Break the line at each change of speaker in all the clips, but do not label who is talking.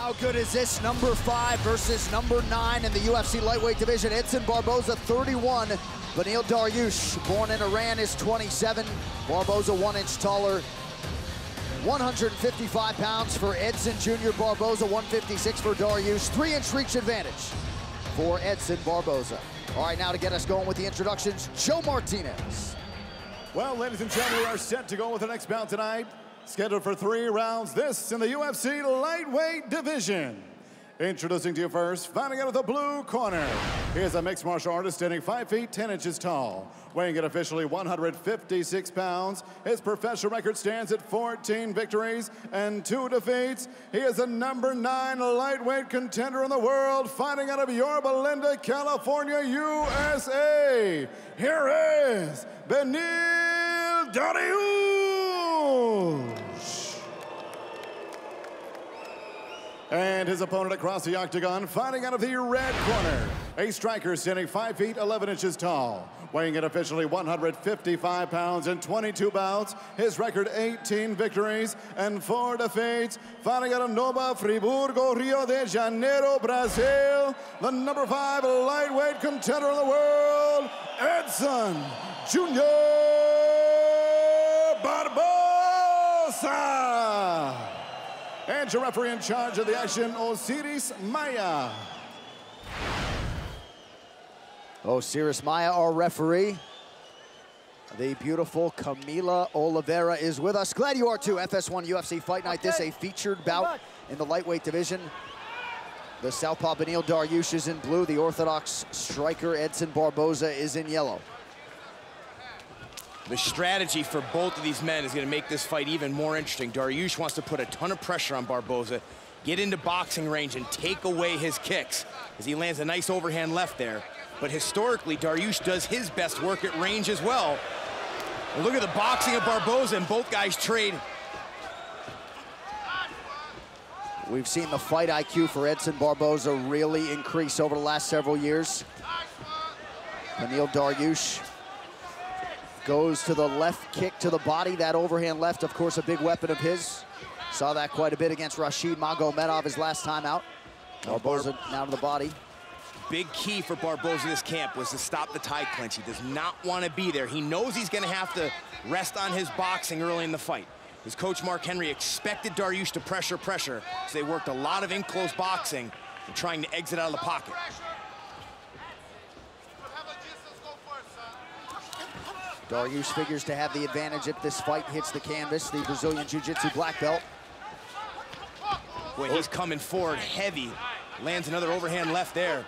How good is this? Number 5 versus number 9 in the UFC lightweight division. Edson Barboza, 31. Beneil Dariush, born in Iran, is 27. Barboza 1 inch taller. 155 pounds for Edson Jr. Barboza, 156 for Dariush. 3-inch reach advantage for Edson Barboza. All right, now to get us going with the introductions, Joe Martinez.
Well, ladies and gentlemen, we are set to go with the next bout tonight. Scheduled for 3 rounds, this in the UFC lightweight division. Introducing to you first, fighting out of the blue corner. He is a mixed martial artist standing 5 feet 10 inches tall, weighing in officially 156 pounds. His professional record stands at 14 victories and 2 defeats. He is the number 9 lightweight contender in the world, fighting out of Yorba Linda, California, USA. Here is Beneil Dariush. And his opponent across the octagon, fighting out of the red corner. A striker standing 5 feet 11 inches tall, weighing in officially 155 pounds and 22 bouts. His record 18 victories and 4 defeats. Fighting out of Nova Friburgo, Rio de Janeiro, Brazil. The number 5 lightweight contender in the world, Edson Jr. Barboza. And your referee in charge of the action, Osiris Maia.
Osiris Maia, our referee. The beautiful Camila Oliveira is with us. Glad you are too. FS1 UFC Fight Night. This a featured bout in the lightweight division. The southpaw Beneil Dariush is in blue. The orthodox striker Edson Barboza is in yellow.
The strategy for both of these men is going to make this fight even more interesting. Dariush wants to put a ton of pressure on Barboza, get into boxing range and take away his kicks as he lands a nice overhand left there. But historically, Dariush does his best work at range as well. And look at the boxing of Barboza, and both guys trade.
We've seen the fight IQ for Edson Barboza really increase over the last several years. Beneil Dariush goes to the left kick to the body. That overhand left, of course, a big weapon of his. Saw that quite a bit against Rashid Magomedov his last time out. Barboza now to the body.
Big key for Barboza in this camp was to stop the tie clinch. He does not want to be there. He knows he's going to have to rest on his boxing early in the fight. His coach, Mark Henry, expected Dariush to pressure, so they worked a lot of in-close boxing and trying to exit out of the pocket.
Dariush figures to have the advantage if this fight hits the canvas. The Brazilian Jiu-Jitsu black belt.
Boy, he's coming forward heavy. Lands another overhand left there.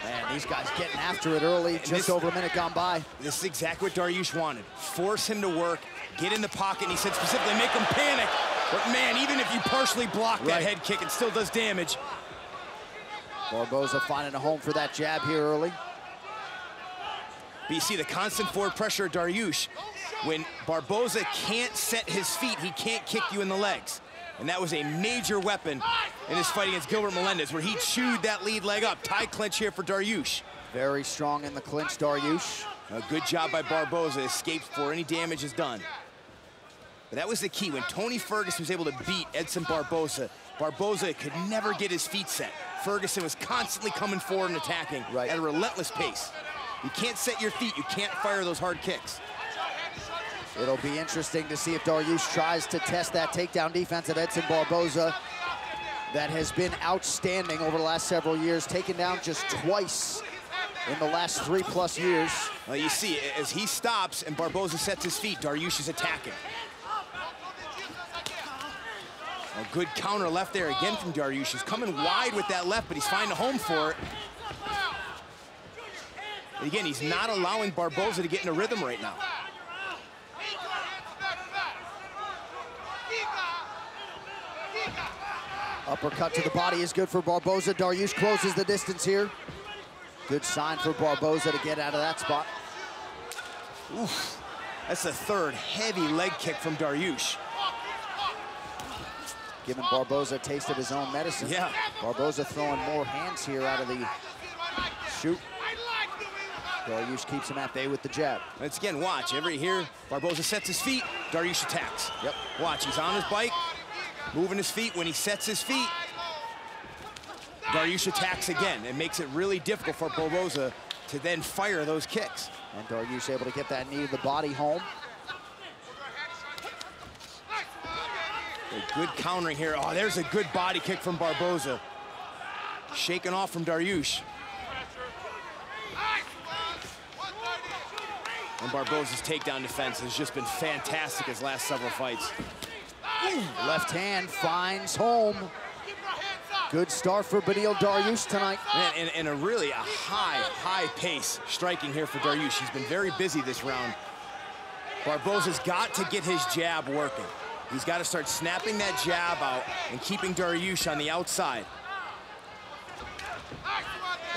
Man, these guys getting after it early, just over a minute gone by.
This is exactly what Dariush wanted. Force him to work, get in the pocket, and he said specifically, make him panic. But man, even if you partially block that head kick, it still does damage.
Barboza finding a home for that jab here early.
But you see the constant forward pressure of Dariush. When Barboza can't set his feet, he can't kick you in the legs. And that was a major weapon in his fight against Gilbert Melendez, where he chewed that lead leg up. Tie clinch here for Dariush.
Very strong in the clinch, Dariush.
A good job by Barboza, escapes before any damage is done. But that was the key. When Tony Ferguson was able to beat Edson Barboza, Barboza could never get his feet set. Ferguson was constantly coming forward and attacking at a relentless pace. You can't set your feet, you can't fire those hard kicks.
It'll be interesting to see if Dariush tries to test that takedown defense of Edson Barboza that has been outstanding over the last several years, taken down just twice in the last 3+ years.
Well, you see, as he stops and Barboza sets his feet, Dariush is attacking. A good counter left there again from Dariush. He's coming wide with that left, but he's finding a home for it. And again, he's not allowing Barboza to get in a rhythm right now.
Uppercut to the body is good for Barboza. Dariush closes the distance here. Good sign for Barboza to get out of that spot.
Oof. That's the third heavy leg kick from Dariush.
Giving Barboza a taste of his own medicine.
Yeah.
Barboza throwing more hands here out of the shoot. Dariush keeps him at bay with the jab.
Once again, watch. Here, Barboza sets his feet, Dariush attacks.
Yep.
Watch, he's on his bike, moving his feet. When he sets his feet, Dariush attacks again. It makes it really difficult for Barboza to then fire those kicks.
And Dariush able to get that knee to the body home.
A good countering here. Oh, there's a good body kick from Barboza. Shaken off from Dariush. And Barboza's takedown defense has just been fantastic his last several fights.
Left hand finds home. Good start for Beneil Dariush tonight.
Man, and a really high pace striking here for Dariush. He's been very busy this round. Barboza's got to get his jab working. He's got to start snapping that jab out and keeping Dariush on the outside.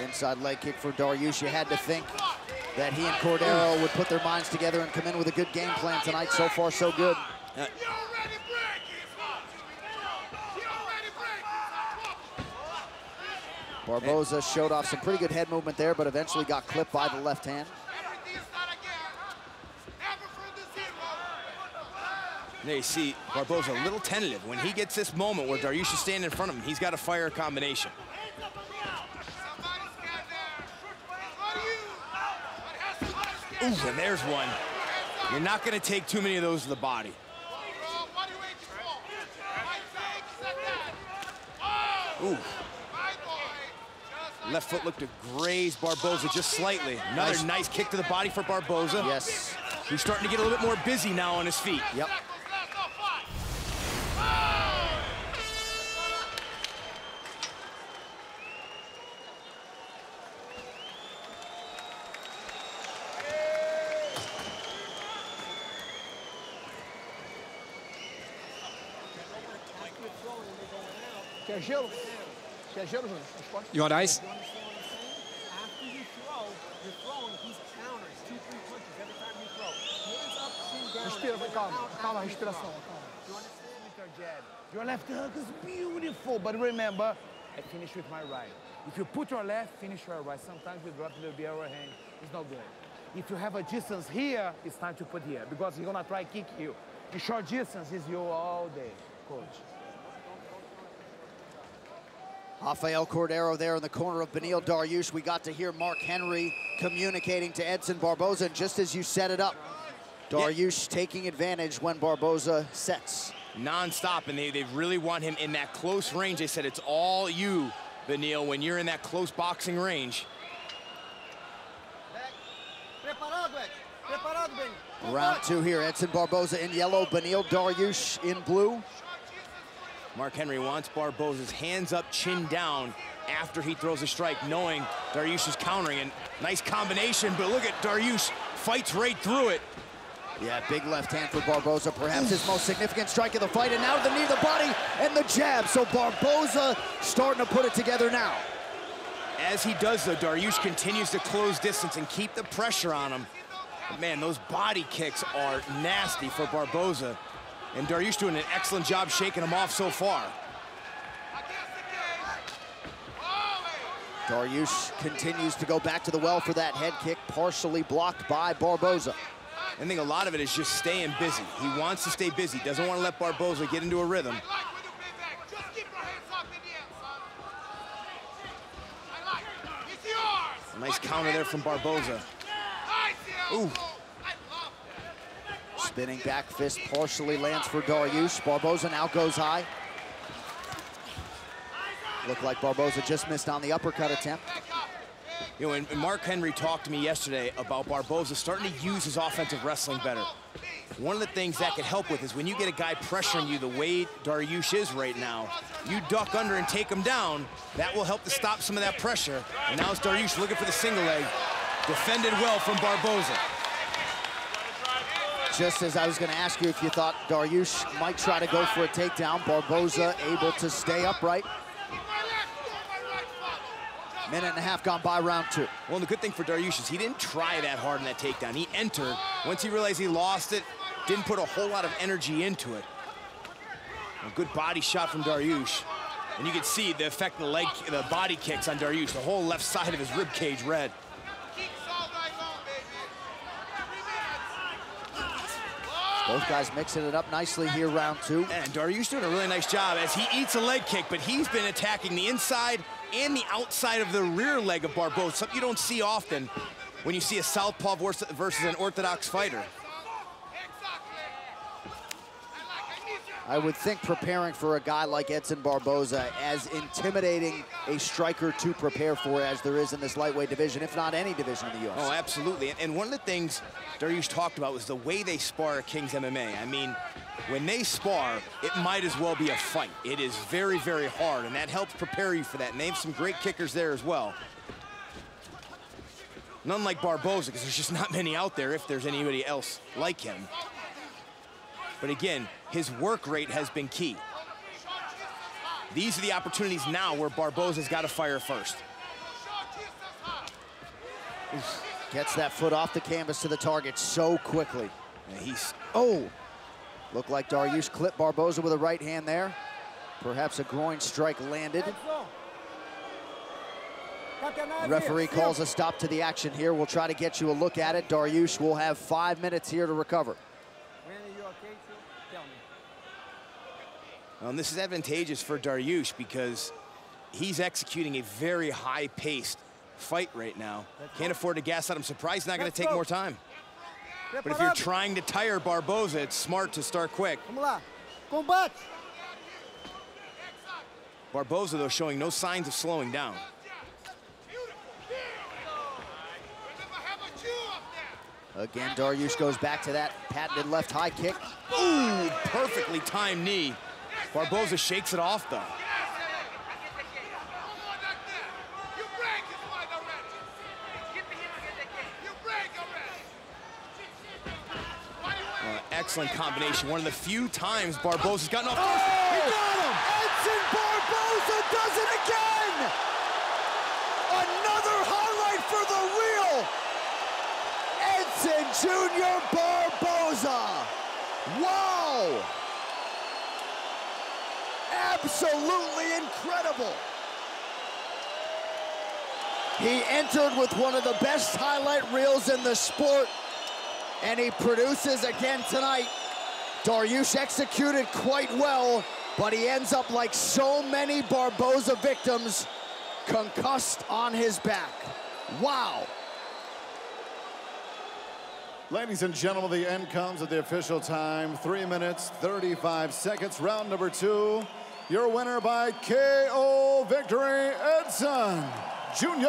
Inside leg kick for Dariush. You had to think that he and Cordeiro would put their minds together and come in with a good game plan tonight. So far, so good. Barboza showed off some pretty good head movement there, but eventually got clipped by the left hand.
There you see Barboza a little tentative. When he gets this moment where Dariush is standing in front of him, he's got to fire a combination. Ooh, and there's one. You're not going to take too many of those to the body. Ooh. Left foot looked to graze Barboza just slightly. Another nice kick to the body for Barboza.
Yes.
He's starting to get a little bit more busy now on his feet.
Yep.
You want ice?
After you throw, you're throwing, he's counters, 2-3 punches every time you throw. Hands up, chin down.
Respira, calma, respiração, calma.
You understand with your jab?
Your left hook is beautiful, but remember, I finish with my right. If you put your left, finish your right. Sometimes we drop a little bit overhand. It's not good. If you have a distance here, it's time to put here, because he's gonna try kick you. The short distance is you all day, coach.
Rafael Cordeiro there in the corner of Beneil Dariush. We got to hear Mark Henry communicating to Edson Barboza, and just as you set it up, Dariush taking advantage when Barboza sets.
Non-stop, and they really want him in that close range. They said it's all you, Beneil, when you're in that close boxing range.
Round two here, Edson Barboza in yellow, Beneil Dariush in blue.
Mark Henry wants Barboza's hands up, chin down after he throws a strike, knowing Dariush is countering. And nice combination, but look at Dariush, fights right through it.
Yeah, big left hand for Barboza, perhaps his most significant strike of the fight, and now the knee to the body and the jab. So Barboza starting to put it together now.
As he does, though, Dariush continues to close distance and keep the pressure on him. But man, those body kicks are nasty for Barboza. And Dariush doing an excellent job shaking him off so far.
Dariush continues to go back to the well for that head kick, partially blocked by Barboza.
I think a lot of it is just staying busy. He wants to stay busy, doesn't want to let Barboza get into a rhythm. A nice counter there from Barboza. Ooh.
Spinning back fist partially lands for Dariush. Barboza now goes high. Looked like Barboza just missed on the uppercut attempt.
You know, and Mark Henry talked to me yesterday about Barboza starting to use his offensive wrestling better. One of the things that could help with is when you get a guy pressuring you the way Dariush is right now, you duck under and take him down. That will help to stop some of that pressure. And now it's Dariush looking for the single leg. Defended well from Barboza.
Just as I was going to ask you if you thought Dariush might try to go for a takedown, Barboza able to stay upright. Minute and a half gone by round two.
Well, the good thing for Dariush is he didn't try that hard in that takedown. He entered. Once he realized he lost it, didn't put a whole lot of energy into it. A good body shot from Dariush. And you can see the effect of the body kicks on Dariush. The whole left side of his rib cage red.
Both guys mixing it up nicely here, round two.
And Dariush doing a really nice job as he eats a leg kick, but he's been attacking the inside and the outside of the rear leg of Barboza, something you don't see often when you see a southpaw versus an orthodox fighter.
I would think preparing for a guy like Edson Barboza, as intimidating a striker to prepare for as there is in this lightweight division, if not any division in the UFC.
Oh, absolutely. And one of the things Dariush talked about was the way they spar at King's MMA. I mean, when they spar, it might as well be a fight. It is very, very hard, and that helps prepare you for that. And they have some great kickers there as well. None like Barboza, because there's just not many out there if there's anybody else like him. But again, his work rate has been key. These are the opportunities now where Barboza's got to fire first.
Gets that foot off the canvas to the target so quickly.
And
Looked like Dariush clipped Barboza with a right hand there. Perhaps a groin strike landed. Referee calls a stop to the action here. We'll try to get you a look at it. Dariush will have 5 minutes here to recover.
And this is advantageous for Dariush because he's executing a very high-paced fight right now. Can't afford to gas out. I'm surprised he's not going to take more time. But if you're trying to tire Barboza, it's smart to start quick. Barboza, though, showing no signs of slowing down.
Again, Dariush goes back to that patented left high kick.
Ooh, perfectly timed knee. Barboza shakes it off, though. Excellent combination. One of the few times Barboza's gotten off.
Oh! He got him! Edson Barboza does it again! Another highlight for the real Edson Jr. Barboza. Wow! Absolutely incredible. He entered with one of the best highlight reels in the sport, and he produces again tonight. Dariush executed quite well, but he ends up like so many Barboza victims, concussed on his back. Wow.
Ladies and gentlemen, the end comes at the official time. 3 minutes, 35 seconds, round number 2. Your winner by KO victory, Edson Jr.